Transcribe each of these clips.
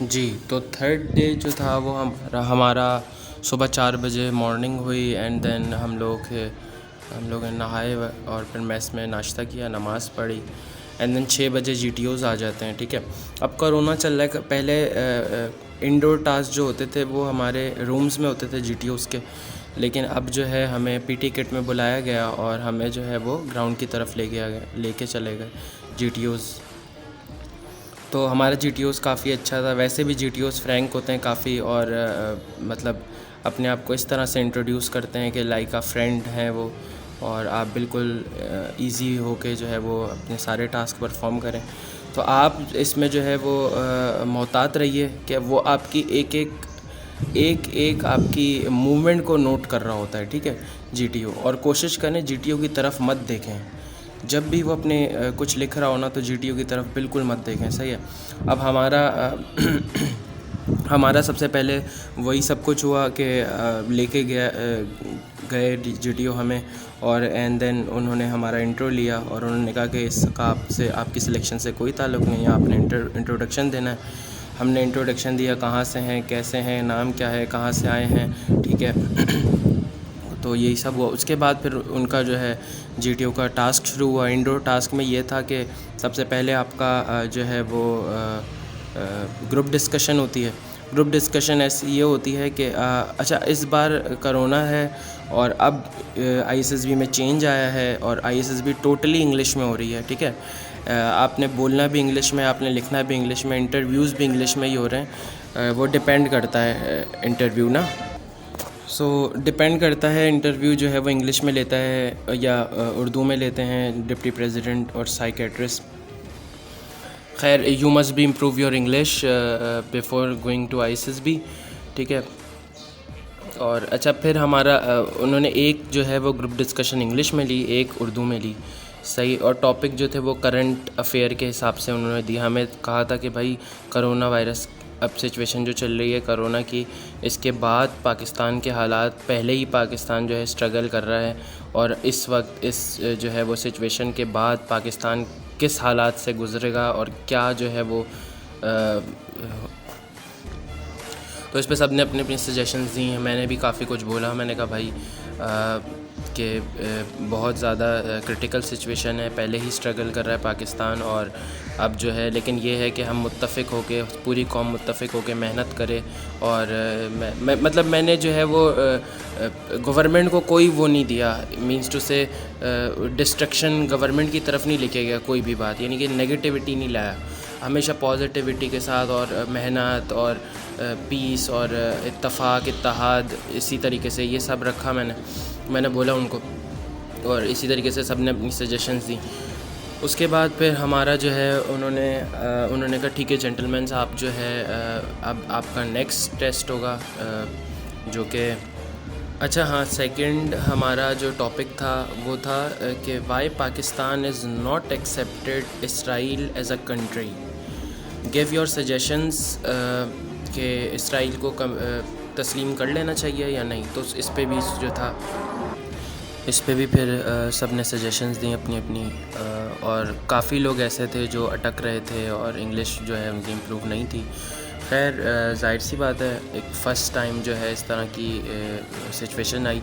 जी, तो third day जो था वो हमारा सुबह 4 बजे मॉर्निंग हुई एंड देन हम लोग नहाए और फिर मेस में नाश्ता किया, नमाज़ पढ़ी एंड देन 6 बजे जीटीओज़ आ जाते हैं, ठीक है। अब कोरोना चल रहा है, पहले इंडोर टास्क जो होते थे वो हमारे रूम्स में होते थे जीटीओज़ के, लेकिन अब जो है हमें पीटी किट में बुलाया गया और हमें जो है वो ग्राउंड की तरफ लेके चले गए जीटीओज़। तो हमारा जीटीओज़ काफ़ी अच्छा था। वैसे भी जीटीओज़ फ्रैंक होते हैं काफ़ी और मतलब अपने आप को इस तरह से इंट्रोड्यूस करते हैं कि लाइक आ फ्रेंड हैं वो, और आप बिल्कुल इजी हो के जो है वो अपने सारे टास्क परफॉर्म करें। तो आप इसमें जो है वो मोहतात रहिए कि वो आपकी एक आपकी मूवमेंट को नोट कर रहा होता है, ठीक है, जीटीओ। और कोशिश करें जीटीओ की तरफ मत देखें। जब भी वो अपने कुछ लिख रहा हो ना तो जीटीओ की तरफ बिल्कुल मत देखें, सही है। अब हमारा सबसे पहले वही सब कुछ हुआ कि लेके गए जीटीओ हमें, और एंड देन उन्होंने हमारा इंट्रो लिया और उन्होंने कहा कि इसका आपसे आपकी सिलेक्शन से कोई ताल्लुक़ नहीं है, आपने इंट्रोडक्शन देना है। हमने इंट्रोडक्शन दिया, कहाँ से हैं, कैसे हैं, नाम क्या है, कहाँ से आए हैं, ठीक है। तो यही सब हुआ। उसके बाद फिर उनका जो है जीटीओ का टास्क शुरू हुआ। इंडोर टास्क में ये था कि सबसे पहले आपका जो है वो ग्रुप डिस्कशन होती है। ग्रुप डिस्कशन ऐसी ये होती है कि अच्छा, इस बार करोना है और अब आईएसएसबी में चेंज आया है और आईएसएसबी टोटली इंग्लिश में हो रही है, ठीक है। आपने बोलना भी इंग्लिश में, आपने लिखना भी इंग्लिश में, इंटरव्यूज़ भी इंग्लिश में ही हो रहे हैं। वो डिपेंड करता है इंटरव्यू ना, डिपेंड करता है इंटरव्यू जो है वो इंग्लिश में लेता है या उर्दू में लेते हैं डिप्टी प्रेसिडेंट और साइकेट्रिस्ट। खैर, you must be improve your English before going to ISSB, ठीक है। और अच्छा, फिर हमारा उन्होंने एक जो है वो ग्रुप डिस्कशन इंग्लिश में ली, एक उर्दू में ली, सही। और टॉपिक जो थे वो करंट अफेयर के हिसाब से उन्होंने दिया। हमें कहा था कि भाई कोरोना वायरस, अब सिचुएशन जो चल रही है कोरोना की, इसके बाद पाकिस्तान के हालात, पहले ही पाकिस्तान जो है स्ट्रगल कर रहा है, और इस वक्त इस जो है वो सिचुएशन के बाद पाकिस्तान किस हालात से गुज़रेगा और क्या जो है वो तो इस पे सब ने अपनी अपनी सजेशंस दी हैं। मैंने भी काफ़ी कुछ बोला। मैंने कहा भाई कि बहुत ज़्यादा क्रिटिकल सिचुएशन है, पहले ही स्ट्रगल कर रहा है पाकिस्तान, और अब जो है, लेकिन ये है कि हम मुत्तफ़िक होके, पूरी कौम मुत्तफ़िक होके मेहनत करे। और मतलब मैंने जो है वो गवर्नमेंट को कोई वो नहीं दिया, मींस टू से डिस्ट्रक्शन गवर्नमेंट की तरफ नहीं लेके गया कोई भी बात, यानी कि नेगेटिविटी नहीं लाया। हमेशा पॉजिटिविटी के साथ और मेहनत और पीस और इत्तफ़ाक़, इत्तेहाद, इसी तरीके से ये सब रखा मैंने बोला उनको, और इसी तरीके से सब ने अपनी सजेशंस दी। उसके बाद फिर हमारा जो है उन्होंने कहा ठीक है जेंटलमैन, आप जो है अब आपका नेक्स्ट टेस्ट होगा, जो कि अच्छा हाँ, सेकंड हमारा जो टॉपिक था वो था कि why Pakistan is not accepted Israel as a country, give your suggestions कि इसराइल को तस्लीम कर लेना चाहिए या नहीं। तो इस पे भी जो था, इस पे भी फिर सब ने सजेशंस दी अपनी अपनी, और काफ़ी लोग ऐसे थे जो अटक रहे थे और इंग्लिश जो है उनकी इम्प्रूव नहीं थी। खैर, ज़ाहिर सी बात है, एक फ़र्स्ट टाइम जो है इस तरह की सिचुएशन आई।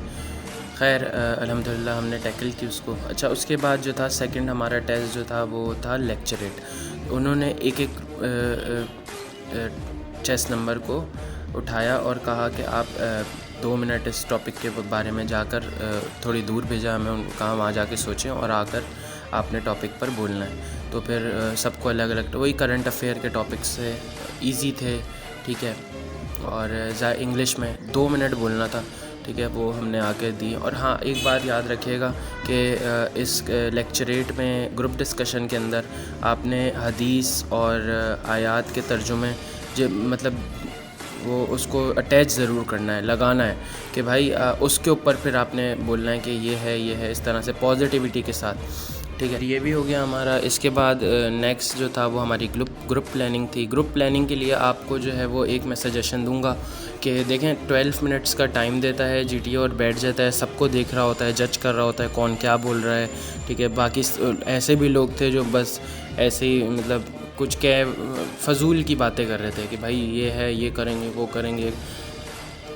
खैर, अल्हम्दुलिल्लाह हमने टैकल की उसको। अच्छा, उसके बाद जो था सेकंड हमारा टेस्ट जो था वो था लेक्चरेट। उन्होंने एक चेस्ट नंबर को उठाया और कहा कि आप 2 मिनट इस टॉपिक के बारे में जाकर थोड़ी दूर भेजा हमें, कहा वहाँ जाके सोचें और आकर आपने टॉपिक पर बोलना है। तो फिर सबको अलग अलग वही करंट अफेयर के टॉपिक्स से ईज़ी थे, ठीक है, और इंग्लिश में 2 मिनट बोलना था, ठीक है, वो हमने आके दी। और हाँ, एक बात याद रखिएगा कि इस लेक्चरेट में ग्रुप डिस्कशन के अंदर आपने हदीस और आयात के तर्जुमे जो मतलब वो उसको अटैच ज़रूर करना है, लगाना है कि भाई उसके ऊपर फिर आपने बोलना है कि ये है इस तरह से पॉजिटिविटी के साथ, ठीक है। ये भी हो गया हमारा। इसके बाद नेक्स्ट जो था वो हमारी ग्रुप प्लानिंग थी। ग्रुप प्लानिंग के लिए आपको जो है वो एक मैं सजेशन दूंगा कि देखें 12 मिनट्स का टाइम देता है जीटीओ और बैठ जाता है, सबको देख रहा होता है, जज कर रहा होता है कौन क्या बोल रहा है, ठीक है। बाकी ऐसे भी लोग थे जो बस ऐसे ही मतलब कुछ फ़जूल की बातें कर रहे थे कि भाई ये है, ये करेंगे, वो करेंगे।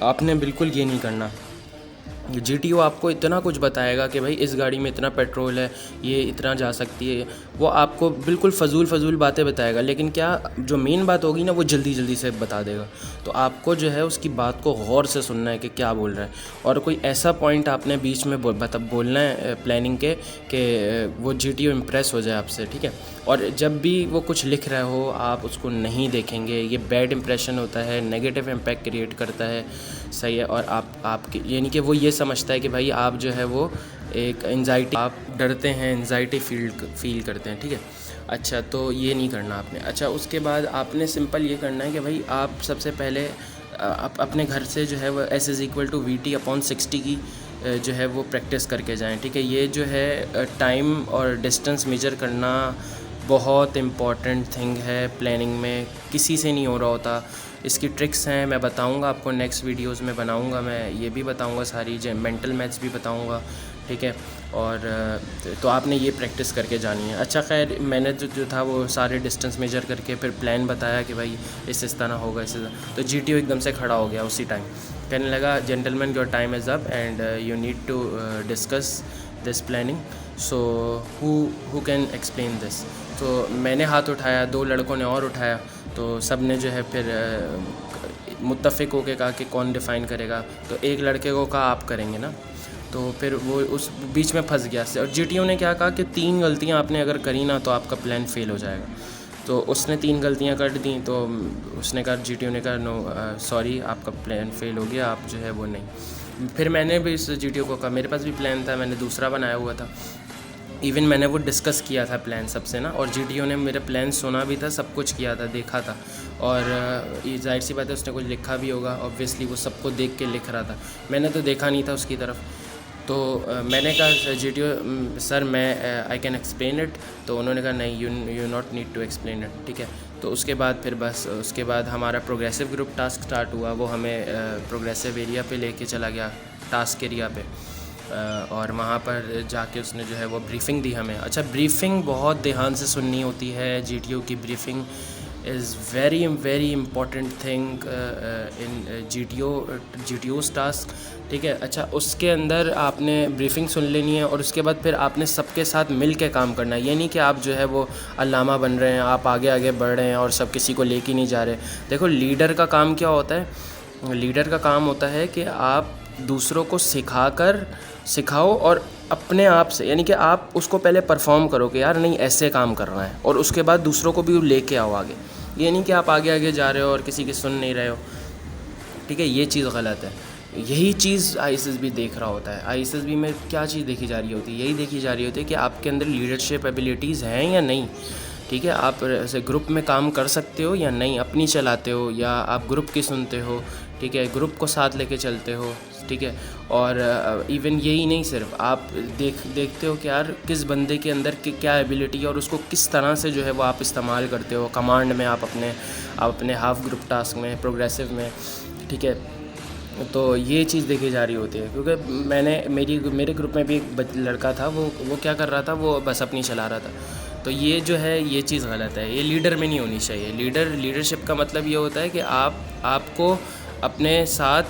आपने बिल्कुल ये नहीं करना। GTO आपको इतना कुछ बताएगा कि भाई इस गाड़ी में इतना पेट्रोल है, ये इतना जा सकती है, वो आपको बिल्कुल फ़जूल बातें बताएगा, लेकिन क्या जो मेन बात होगी ना वो जल्दी से बता देगा। तो आपको जो है उसकी बात को गौर से सुनना है कि क्या बोल रहा है, और कोई ऐसा पॉइंट आपने बीच में बोलना है प्लानिंग के कि वो GTO इम्प्रेस हो जाए आपसे, ठीक है। और जब भी वो कुछ लिख रहा हो आप उसको नहीं देखेंगे, ये बैड इंप्रेशन होता है, नेगेटिव इम्पैक्ट क्रिएट करता है, सही है। और आपके यानी कि वो ये समझता है कि भाई आप जो है वो एक एंजाइटी, आप डरते हैं, एंजाइटी फील करते हैं, ठीक है। अच्छा, तो ये नहीं करना आपने। अच्छा, उसके बाद आपने सिंपल ये करना है कि भाई आप सबसे पहले अपने घर से जो है वो S=VT/60 की जो है वो प्रैक्टिस करके जाएं, ठीक है। ये जो है टाइम और डिस्टेंस मेजर करना बहुत इम्पॉर्टेंट थिंग है प्लानिंग में, किसी से नहीं हो रहा होता। इसकी ट्रिक्स हैं, मैं बताऊंगा आपको नेक्स्ट वीडियोस में बनाऊंगा, मैं ये भी बताऊंगा, सारी मेंटल मैथ्स भी बताऊंगा, ठीक है। और तो आपने ये प्रैक्टिस करके जानी है। अच्छा, खैर मैंने जो था वो सारे डिस्टेंस मेजर करके फिर प्लान बताया कि भाई इस तरह होगा, इस तरह। तो GTO एकदम से खड़ा हो गया उसी टाइम, कहने लगा, gentleman your time is up and you need to discuss this planning, so who can explain this. तो मैंने हाथ उठाया, 2 लड़कों ने और उठाया, तो सब ने जो है फिर मुत्तफ़िक होकर कहा कि कौन डिफ़ाइन करेगा। तो एक लड़के को कहा आप करेंगे ना, तो फिर वो उस बीच में फंस गया। और GTO ने क्या कहा कि 3 गलतियां आपने अगर करी ना तो आपका प्लान फ़ेल हो जाएगा। तो उसने 3 गलतियां कर दी, तो उसने कहा, GTO ने कहा, नो सॉरी, आपका प्लान फ़ेल हो गया, आप जो है वो नहीं। फिर मैंने भी इस GTO को कहा, मेरे पास भी प्लान था, मैंने दूसरा बनाया हुआ था, इवन मैंने वो डिस्कस किया था प्लान सबसे ना, और GTO ने मेरा प्लान सुना भी था, सब कुछ किया था, देखा था। और ये जाहिर सी बात है उसने कुछ लिखा भी होगा, ऑब्वियसली वो सबको देख के लिख रहा था, मैंने तो देखा नहीं था उसकी तरफ। तो मैंने कहा, GTO सर मैं आई कैन एक्सप्लेन इट। तो उन्होंने कहा नहीं, you not need to explain it, ठीक है। तो उसके बाद फिर बस उसके बाद हमारा प्रोग्रेसिव ग्रुप टास्क स्टार्ट हुआ। वो हमें प्रोग्रेसिव एरिया पे लेके चला गया, टास्क एरिया पे, और वहाँ पर जाके उसने जो है वो ब्रीफिंग दी हमें। अच्छा, ब्रीफिंग बहुत ध्यान से सुननी होती है। GTO की briefing is very important thing in GTO's task, ठीक है। अच्छा, उसके अंदर आपने ब्रीफिंग सुन लेनी है, और उसके बाद फिर आपने सबके साथ मिल के काम करना है। ये नहीं कि आप जो है वो अल्लामा बन रहे हैं, आप आगे बढ़ रहे हैं और सब किसी को लेके नहीं जा रहे। देखो, लीडर का काम क्या होता है? लीडर का काम होता है कि आप दूसरों को सिखाओ, और अपने आप से, यानी कि आप उसको पहले परफॉर्म करो कि यार नहीं ऐसे काम कर रहा है, और उसके बाद दूसरों को भी लेके आओ आगे। ये नहीं कि आप आगे जा रहे हो और किसी की सुन नहीं रहे हो, ठीक है। ये चीज़ गलत है। यही चीज़ ISSB देख रहा होता है। ISSB में क्या चीज़ देखी जा रही होती है? यही देखी जा रही होती है कि आपके अंदर लीडरशिप एबिलिटीज़ हैं या नहीं, ठीक है। आप ऐसे ग्रुप में काम कर सकते हो या नहीं, अपनी चलाते हो या आप ग्रुप की सुनते हो, ठीक है, ग्रुप को साथ लेके चलते हो, ठीक है। और इवन यही नहीं, सिर्फ आप देखते हो कि यार किस बंदे के अंदर क्या एबिलिटी है और उसको किस तरह से जो है वो आप इस्तेमाल करते हो कमांड में, आप अपने हाफ ग्रुप टास्क में, प्रोग्रेसिव में, ठीक है। तो ये चीज़ देखी जा रही होती है, क्योंकि मेरे ग्रुप में भी एक लड़का था, वो क्या कर रहा था, वो बस अपनी चला रहा था। तो ये जो है ये चीज़ गलत है, ये लीडर में नहीं होनी चाहिए। लीडरशिप का मतलब ये होता है कि आपको अपने साथ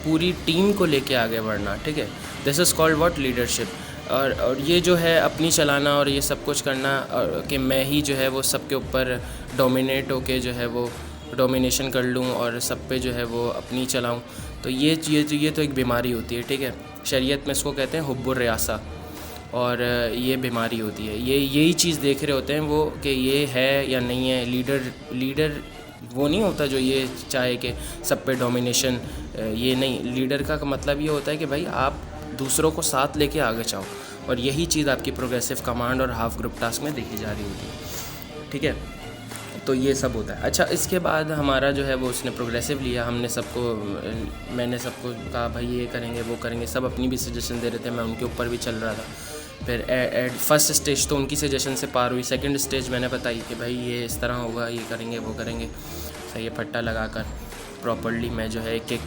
पूरी टीम को लेके आगे बढ़ना, ठीक है। This is called what, leadership. और ये जो है अपनी चलाना और ये सब कुछ करना, कि मैं ही जो है वो सबके ऊपर डोमिनेट होके जो है वो डोमिनेशन कर लूँ और सब पे जो है वो अपनी चलाऊँ, तो ये तो एक बीमारी होती है, ठीक है। शरीयत में इसको कहते हैं हुब्बुर रियासा, और ये बीमारी होती है। यही चीज़ देख रहे होते हैं वो कि ये है या नहीं है। लीडर वो नहीं होता जो ये चाहे कि सब पे डोमिनेशन, ये नहीं। लीडर का मतलब ये होता है कि भाई आप दूसरों को साथ लेके आगे जाओ, और यही चीज़ आपकी प्रोग्रेसिव कमांड और हाफ ग्रुप टास्क में देखी जा रही होती है, ठीक है। तो ये सब होता है। अच्छा, इसके बाद हमारा जो है वो उसने प्रोग्रेसिव लिया, मैंने सबको कहा भाई ये करेंगे, वो करेंगे, सब अपनी भी सजेशन दे रहे थे, मैं उनके ऊपर भी चल रहा था। फिर फर्स्ट स्टेज तो उनकी सजेशन से पार हुई, सेकंड स्टेज मैंने बताई कि भाई ये इस तरह होगा, ये करेंगे, वो करेंगे, सही है। फट्टा लगाकर प्रॉपर्ली मैं जो है एक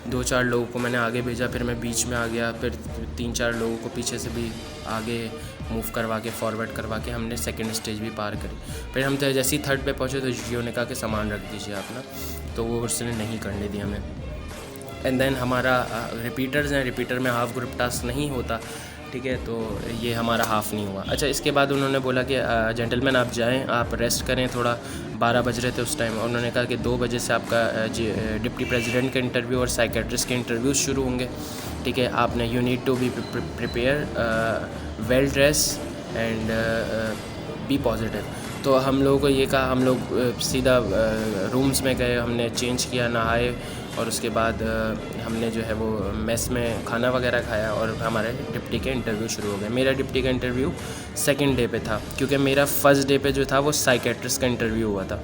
दो चार लोगों को मैंने आगे भेजा, फिर मैं बीच में आ गया, फिर 3-4 लोगों को पीछे से भी आगे मूव करवा के फॉरवर्ड करवा के हमने सेकंड स्टेज भी पार करी। फिर हम जैसे ही थर्ड पे पहुँचे तो जियो ने कहा कि सामान रख दीजिए आप ना, तो वो उसने नहीं करने दिया हमें। एंड देन हमारा रिपीटर्स हैं, रिपीटर में हाफ ग्रुप टास्क नहीं होता, ठीक है, तो ये हमारा हाफ़ नहीं हुआ। अच्छा, इसके बाद उन्होंने बोला कि जेंटलमैन आप जाएं, आप रेस्ट करें थोड़ा, 12 बज रहे थे उस टाइम, और उन्होंने कहा कि 2 बजे से आपका डिप्टी प्रेसिडेंट का इंटरव्यू और साइकेट्रिस्ट के इंटरव्यूज़ शुरू होंगे, ठीक है। आपने you need to be prepare, well dress and be positive. तो हम लोगों को ये कहा, हम लोग सीधा रूम्स में गए, हमने चेंज किया, नहाए, और उसके बाद हमने जो है वो मेस में खाना वगैरह खाया और हमारे डिप्टी के इंटरव्यू शुरू हो गए। मेरा डिप्टी का इंटरव्यू सेकंड डे पे था, क्योंकि मेरा फर्स्ट डे पे जो था वो साइकेट्रिस्ट का इंटरव्यू हुआ था।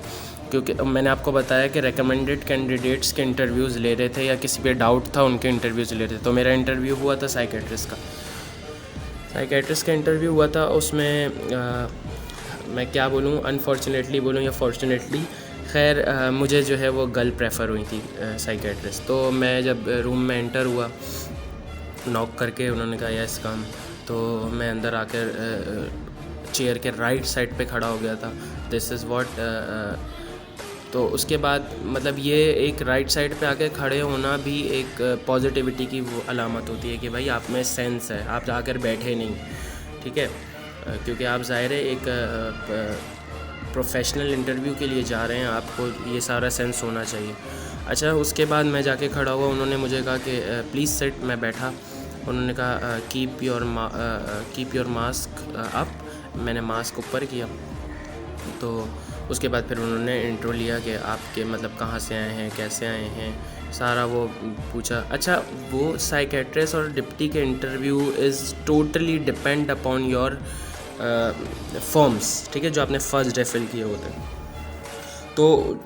क्योंकि मैंने आपको बताया कि रेकमेंडेड कैंडिडेट्स के इंटरव्यूज़ ले रहे थे या किसी पे डाउट था उनके इंटरव्यूज़ ले रहे थे, तो मेरा इंटरव्यू हुआ था साइकेट्रिस्ट का। साइकेट्रिस्ट का इंटरव्यू हुआ था, उसमें मैं क्या बोलूँ, अनफॉर्चुनेटली बोलूँ या फॉर्चुनेटली, खैर मुझे जो है वो गर्ल प्रेफर हुई थी साइकेट्रिस्ट। तो मैं जब रूम में एंटर हुआ, नॉक करके उन्होंने कहा यस कम, तो मैं अंदर आकर चेयर के राइट साइड पे खड़ा हो गया था। दिस इज़ व्हाट, तो उसके बाद मतलब ये एक राइट साइड पे आके खड़े होना भी एक पॉजिटिविटी की वो अलामत होती है कि भाई आप में सेंस है, आप जाकर बैठे नहीं, ठीक है, क्योंकि आप ज़ाहिर है एक प्रोफेशनल इंटरव्यू के लिए जा रहे हैं, आपको ये सारा सेंस होना चाहिए। अच्छा, उसके बाद मैं जाके खड़ा हुआ, उन्होंने मुझे कहा कि प्लीज़ सिट, मैं बैठा। उन्होंने कहा कीप योर मास्क अप, मैंने मास्क ऊपर किया। तो उसके बाद फिर उन्होंने इंट्रो लिया कि आपके मतलब कहाँ से आए हैं, कैसे आए हैं, सारा वो पूछा। अच्छा, वो साइकेट्रिस्ट और डिप्टी के interview is totally depend upon your forms, ठीक है, जो आपने फर्स्ट डे फिल किए होते हैं। तो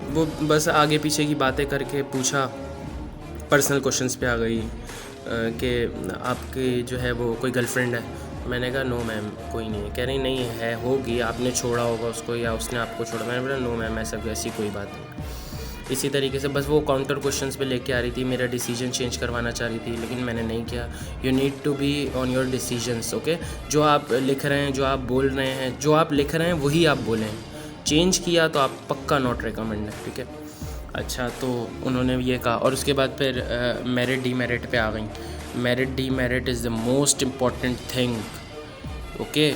वो बस आगे पीछे की बातें करके पूछा, पर्सनल क्वेश्चंस पे आ गई कि आपकी जो है वो कोई गर्लफ्रेंड है। मैंने कहा नो मैम, कोई नहीं है। कह रही नहीं है, होगी, आपने छोड़ा होगा उसको या उसने आपको छोड़ा। मैंने बोला नो मैम, ऐसी कोई बात नहीं। इसी तरीके से बस वो काउंटर क्वेश्चंस पे लेके आ रही थी, मेरा डिसीजन चेंज करवाना चाह रही थी, लेकिन मैंने नहीं किया। You need to be on your decisions, okay. जो आप लिख रहे हैं, जो आप बोल रहे हैं, जो आप लिख रहे हैं वही आप बोलें। चेंज किया तो आप पक्का नॉट रिकमेंड है, ठीक है। अच्छा, तो उन्होंने ये कहा, और उसके बाद फिर मेरिट डीमेरिट पे आ गई। Merit demerit is the most important thing, okay.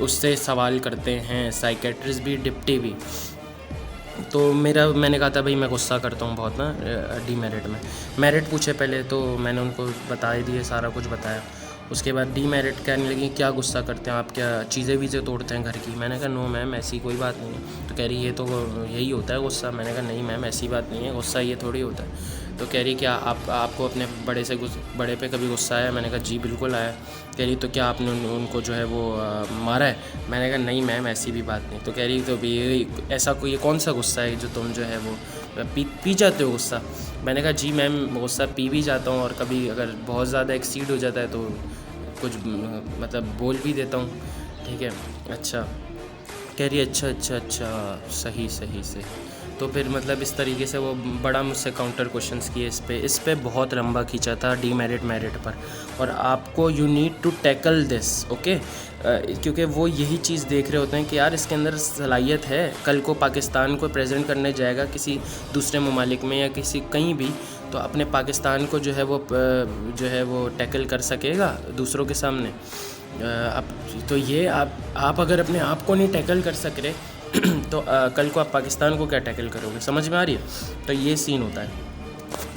उससे सवाल करते हैं साइकेट्रिस्ट भी, डिप्टी भी। तो मैंने कहा था भाई मैं गुस्सा करता हूँ बहुत ना डीमेरिट में। मेरिट पूछे पहले, तो मैंने उनको बता ही दिए, सारा कुछ बताया। उसके बाद डीमेरिट कहने लगी क्या गुस्सा करते हैं आप, क्या चीज़ें वीज़ें तोड़ते हैं घर की। मैंने कहा नो मैम, ऐसी कोई बात नहीं है। तो कह रही ये तो यही होता है गुस्सा। मैंने कहा नहीं मैम, ऐसी बात नहीं है, गुस्सा ये थोड़ी होता है। तो कह रही क्या आपको अपने बड़े पे कभी गुस्सा आया? मैंने कहा जी बिल्कुल आया। कह रही तो क्या आपने उनको जो है वो मारा है? मैंने कहा नहीं मैम, ऐसी भी बात नहीं। तो कह रही तो भी ऐसा कोई कौन सा गुस्सा है जो तुम जो है वो पी जाते हो गुस्सा? मैंने कहा जी मैम, गुस्सा पी भी जाता हूँ, और कभी अगर बहुत ज़्यादा एक्सीड हो जाता है तो कुछ मतलब बोल भी देता हूँ, ठीक है। अच्छा, कह रही अच्छा, सही। तो फिर मतलब इस तरीके से वो बड़ा मुझसे काउंटर क्वेश्चंस किए इस पे बहुत लंबा खींचा था डीमेरिट मेरिट पर। और आपको you need to tackle this, okay, क्योंकि वो यही चीज़ देख रहे होते हैं कि यार इसके अंदर सलाहियत है, कल को पाकिस्तान को प्रेजेंट करने जाएगा किसी दूसरे ममालिक में या किसी कहीं भी, तो अपने पाकिस्तान को जो है वो टैकल कर सकेगा दूसरों के सामने। तो ये आप अगर अपने आप को नहीं टैकल कर सक रहे तो कल को आप पाकिस्तान को क्या टैकल करोगे? समझ में आ रही है? तो ये सीन होता है।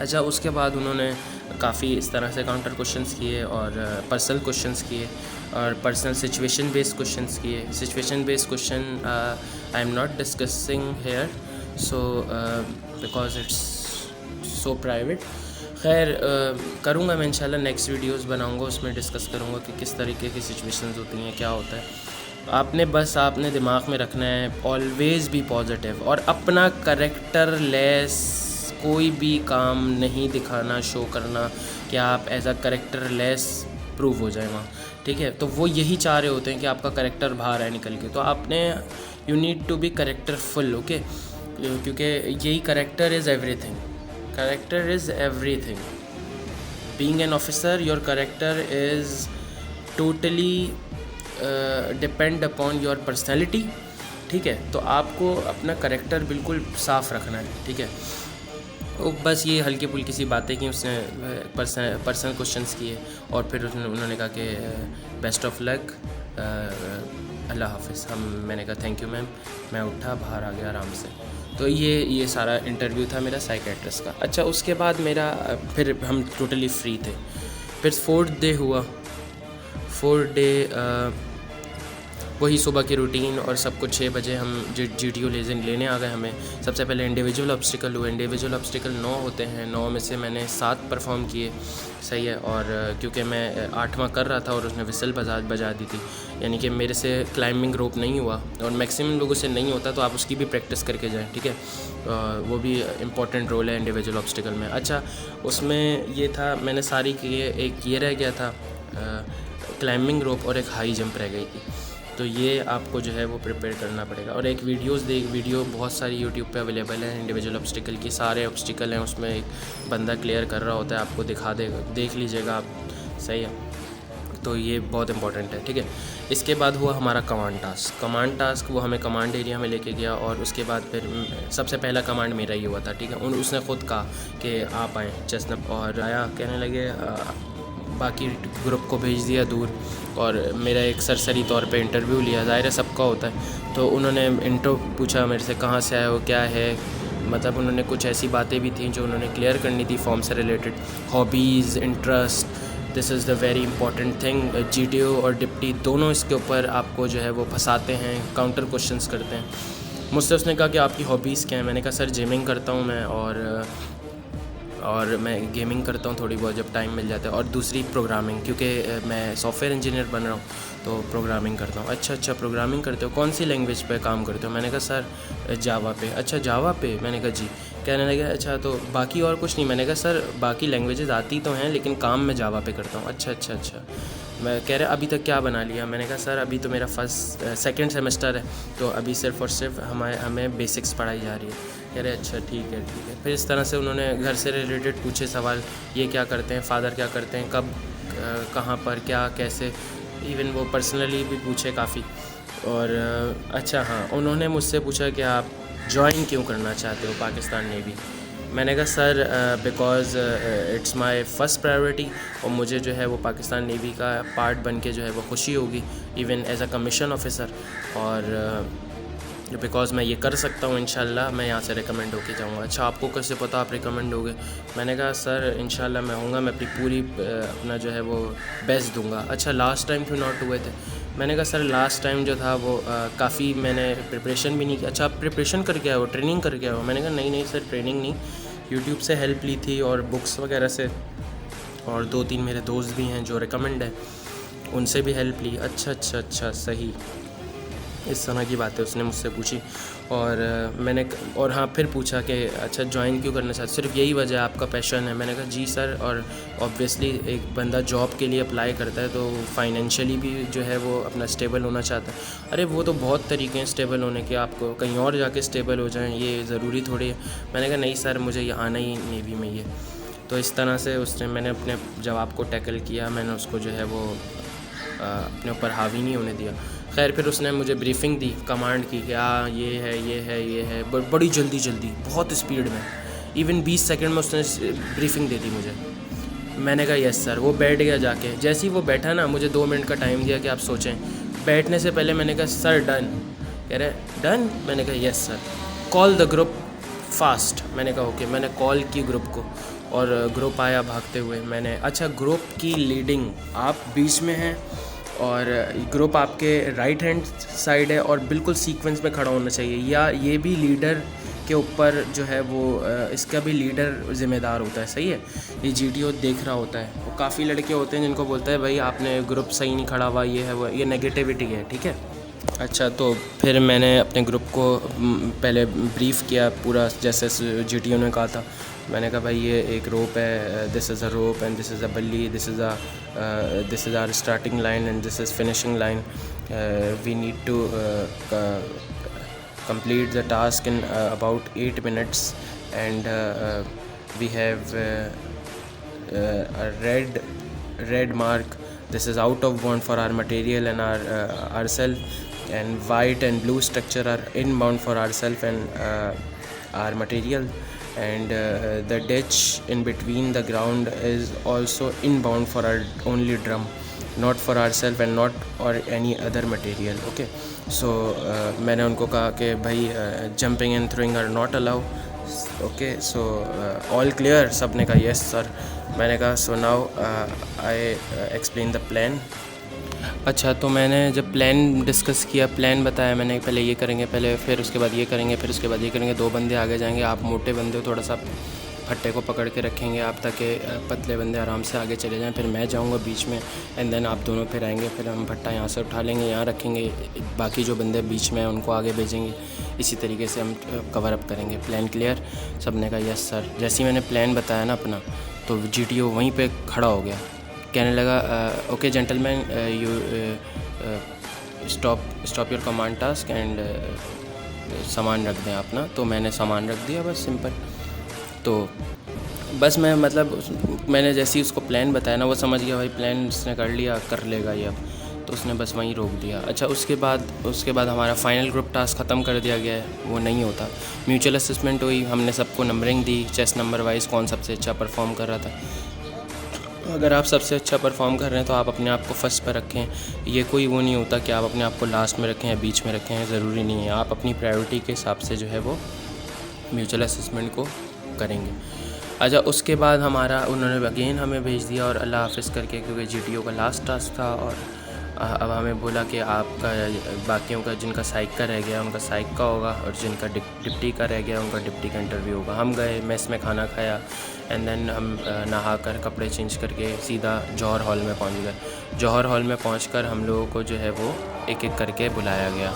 अच्छा, उसके बाद उन्होंने काफ़ी इस तरह से काउंटर क्वेश्चंस किए और पर्सनल क्वेश्चंस किए और पर्सनल सिचुएशन बेस्ड क्वेश्चंस किए। Situation based question I am not discussing here, so because it's so private. खैर करूँगा मैं इंशाल्लाह, नेक्स्ट वीडियोस बनाऊँगा, उसमें डिस्कस करूँगा कि किस तरीके की सिचुएशंस होती हैं, क्या होता है। आपने दिमाग में रखना है ऑलवेज़ बी पॉजिटिव, और अपना करेक्टर लेस कोई भी काम नहीं दिखाना, शो करना कि आप as a characterless prove हो जाए वहाँ, ठीक है। तो वो यही चाह रहे होते हैं कि आपका करेक्टर बाहर है निकल के, तो आपने you need to be characterful, okay, क्योंकि यही character is everything. Character is everything. Being an officer, your character is totally depend upon your personality, ठीक है। तो आपको अपना करेक्टर बिल्कुल साफ़ रखना है, ठीक है। तो बस ये हल्की फुल्की सी बातें की उसने, पर्सनल क्वेश्चंस किए और फिर उन्होंने कहा कि बेस्ट ऑफ लक, अल्लाह हाफिज़। मैंने कहा थैंक यू मैम, मैं उठा बाहर आ गया आराम से। तो ये सारा इंटरव्यू था मेरा साइकेट्रिस्ट का। अच्छा, उसके बाद मेरा फिर हम टोटली फ्री थे। फिर 4th डे हुआ। 4th डे वही सुबह की रूटीन और सब कुछ। 6 बजे हम GTO लेने आ गए हमें। सबसे पहले इंडिविजुअल ऑब्स्टिकल हुए। इंडिविजुअल ऑब्स्टिकल 9 होते हैं, 9 में से मैंने 7 परफॉर्म किए, सही है। और क्योंकि मैं 8वां कर रहा था और उसने विसल बजा दी थी, यानी कि मेरे से क्लाइंबिंग रोप नहीं हुआ और मैक्सिमम लोगों से नहीं होता, तो आप उसकी भी प्रैक्टिस करके जाएँ, ठीक है। वो भी इम्पॉर्टेंट रोल है इंडिविजुअल ऑब्स्टिकल में। अच्छा, उसमें ये था, मैंने सारी किए, एक ये रह गया था क्लाइंबिंग रोप और एक हाई जंप रह गई थी। तो ये आपको जो है वो प्रिपेयर करना पड़ेगा। और एक वीडियो बहुत सारी यूट्यूब पे अवेलेबल है इंडिविजुअल ऑब्स्टिकल की। सारे ऑब्स्टिकल हैं, उसमें एक बंदा क्लियर कर रहा होता है, आपको दिखा देगा, देख लीजिएगा आप, सही है। तो ये बहुत इंपॉर्टेंट है, ठीक है। इसके बाद हुआ हमारा कमांड टास्क। वो हमें कमांड एरिया में लेके गया और उसके बाद फिर सबसे पहला कमांड मेरा ही हुआ था, ठीक है। उसने ख़ुद कहा कि आप आएँ चेस्टनट, और आया, कहने लगे बाकी ग्रुप को भेज दिया दूर, और मेरा एक सरसरी तौर पे इंटरव्यू लिया, ज़ाहिर है सबका होता है। तो उन्होंने इंट्रो पूछा मेरे से, कहाँ से आए हो, क्या है, मतलब उन्होंने कुछ ऐसी बातें भी थी जो उन्होंने क्लियर करनी थी फॉर्म से related, hobbies, interest. This is the very important thing. GTO और डिप्टी दोनों इसके ऊपर आपको जो है वो फंसाते हैं, काउंटर क्वेश्चंस करते हैं। मुझसे उसने कहा कि आपकी हॉबीज़ क्या हैं। मैंने कहा सर जिमिंग करता हूँ मैं, और मैं गेमिंग करता हूँ थोड़ी बहुत जब टाइम मिल जाता है, और दूसरी प्रोग्रामिंग, क्योंकि मैं सॉफ्टवेयर इंजीनियर बन रहा हूँ, तो प्रोग्रामिंग करता हूँ। अच्छा, प्रोग्रामिंग करते हो, कौन सी लैंग्वेज पे काम करते हो। मैंने कहा सर जावा पे। अच्छा, जावा पे, मैंने कहा जी। कहने लगे अच्छा, तो बाकी और कुछ नहीं। मैंने कहा सर बाकी लैंग्वेजेस आती तो हैं, लेकिन काम मैं जावा पे करता हूँ। अच्छा। मैं कह रहे अभी तक क्या बना लिया। मैंने कहा सर अभी तो मेरा सेकंड सेमेस्टर है, तो अभी सिर्फ और सिर्फ हमें बेसिक्स पढ़ाई जा रही है। कह रहे अच्छा ठीक है। फिर इस तरह से उन्होंने घर से रिलेटेड पूछे सवाल, ये क्या करते हैं, फादर क्या करते हैं, कब, कहाँ पर, क्या, कैसे, इवन वो पर्सनली भी पूछे काफ़ी। और अच्छा हाँ, उन्होंने मुझसे पूछा कि आप ज्वाइन क्यों करना चाहते हो पाकिस्तान नेवी। मैंने कहा sir because it's my first priority, और मुझे जो है वो पाकिस्तान नेवी का पार्ट बन के जो है वो खुशी होगी, even as a commission officer. और बिकॉज़ मैं ये कर सकता हूँ, इंशाल्लाह मैं यहाँ से रिकमेंड होके जाऊँगा। अच्छा, आपको कैसे पता आप रिकमेंड होगे। मैंने कहा सर इंशाल्लाह मैं होऊंगा, मैं अपनी पूरी अपना जो है वो बेस्ट दूंगा। अच्छा, लास्ट टाइम क्यों नॉट हुए थे। मैंने कहा सर लास्ट टाइम जो था वो काफ़ी मैंने प्रिपरेशन भी नहीं की। अच्छा, आप प्रिपरेशन करके आए हो, ट्रेनिंग करके आए हो। मैंने कहा नहीं सर, ट्रेनिंग नहीं, यूट्यूब से हेल्प ली थी और बुक्स वगैरह से, और 2-3 मेरे दोस्त भी हैं जो रिकमेंड है, उनसे भी हेल्प ली। अच्छा, सही। इस तरह की बातें उसने मुझसे पूछी। और और हाँ, फिर पूछा कि अच्छा ज्वाइन क्यों करना चाहते, सिर्फ यही वजह आपका पैशन है। मैंने कहा जी सर, और ऑब्वियसली एक बंदा जॉब के लिए अप्लाई करता है तो फाइनेंशियली भी जो है वो अपना स्टेबल होना चाहता है। अरे वो तो बहुत तरीके हैं स्टेबल होने के, आपको कहीं और जाके स्टेबल हो जाएं, ये ज़रूरी थोड़ी है। मैंने कहा नहीं सर, मुझे ये आना ही नेवी में ये। तो इस तरह से मैंने अपने जवाब को टैकल किया, मैंने उसको जो है वो अपने ऊपर हावी नहीं होने दिया। खैर, फिर उसने मुझे ब्रीफिंग दी कमांड की कि हाँ ये है, बड़ी जल्दी बहुत स्पीड में, इवन 20 सेकंड में उसने ब्रीफिंग दे दी मुझे। मैंने कहा यस सर। वो बैठ गया जाके, जैसे ही वो बैठा ना, मुझे 2 मिनट का टाइम दिया कि आप सोचें। बैठने से पहले मैंने कहा सर डन। कह रहे डन। मैंने कहा yes sir, call the group fast. मैंने कहा ओके। मैंने कॉल की ग्रुप को, और ग्रुप आया भागते हुए। मैंने अच्छा, ग्रुप की लीडिंग, आप बीच में हैं और ग्रुप आपके राइट हैंड साइड है, और बिल्कुल सीक्वेंस में खड़ा होना चाहिए, या ये भी लीडर के ऊपर जो है वो इसका भी लीडर ज़िम्मेदार होता है, सही है। ये GTO देख रहा होता है। वो काफ़ी लड़के होते हैं जिनको बोलता है भाई आपने ग्रुप सही नहीं खड़ा हुआ, ये है वो, ये नेगेटिविटी है, ठीक है। अच्छा, तो फिर मैंने अपने ग्रुप को पहले ब्रीफ़ किया पूरा, जैसे GTO ने कहा था। मैंने कहा भाई ये एक रोप है, this is a rope and this is a balli, this is our starting line and this is finishing line, we need to complete the task in about 8 minutes, and we have a red mark this is out of bound for our material and ourself, and white and blue structure are inbound for ourself and our material, and the ditch in between the ground is also inbound for our only drum, not for ourselves and not or any other material. Okay, so मैंने उनको कहा कि भाई jumping and throwing are not allowed. Okay, so all clear? सब ने कहा yes sir. मैंने कहा so now I explain the plan. अच्छा, तो मैंने जब प्लान डिस्कस किया, प्लान बताया मैंने, पहले ये करेंगे, पहले फिर उसके बाद ये करेंगे, फिर उसके बाद ये करेंगे. 2 बंदे आगे जाएंगे, आप मोटे बंदे हो, थोड़ा सा फट्टे को पकड़ के रखेंगे आप, ताकि पतले बंदे आराम से आगे चले जाएं. फिर मैं जाऊंगा बीच में, एंड देन आप दोनों फिर आएंगे. फिर हम भट्टा यहाँ से उठा लेंगे, यहाँ रखेंगे, बाकी जो बंदे बीच में हैं उनको आगे भेजेंगे. इसी तरीके से हम कवर अप करेंगे. Plan clear? सब ने कहा यस सर. जैसे ही मैंने प्लान बताया ना अपना, तो GTO वहीं पे खड़ा हो गया, कहने लगा okay gentleman, you stop your command task and सामान रख दें आप ना. तो मैंने सामान रख दिया, बस सिंपल. तो बस मैं मतलब मैंने जैसे ही उसको प्लान बताया ना, वो समझ गया भाई प्लान उसने कर लिया, कर लेगा ये अब. तो उसने बस वहीं रोक दिया. अच्छा, उसके बाद हमारा फाइनल ग्रुप टास्क ख़त्म कर दिया गया है. वो नहीं होता. म्यूचुअल असेसमेंट हुई, हमने सबको नंबरिंग दी, चेस्ट नंबर वाइज कौन सबसे अच्छा परफॉर्म कर रहा था. अगर आप सबसे अच्छा परफॉर्म कर रहे हैं तो आप अपने आप को फर्स्ट पर रखें. ये कोई वो नहीं होता कि आप अपने आप को लास्ट में रखें या बीच में रखें, ज़रूरी नहीं है. आप अपनी प्रायोरिटी के हिसाब से जो है वो म्यूचुअल असेसमेंट को करेंगे. अच्छा, उसके बाद उन्होंने अगेन हमें भेज दिया और अल्लाह हाफ़िज़ करके, क्योंकि GTO का लास्ट टास्क था. और अब हमें बोला कि आपका बाकियों का, जिनका साइक का रह गया उनका साइक का होगा, और जिनका डिप्टी का रह गया उनका डिप्टी का इंटरव्यू होगा. हम गए, मेस में खाना खाया, एंड देन हम नहा कर कपड़े चेंज करके सीधा जौहर हॉल में पहुंच गए. जौहर हॉल में पहुंचकर हम लोगों को जो है वो एक एक करके बुलाया गया.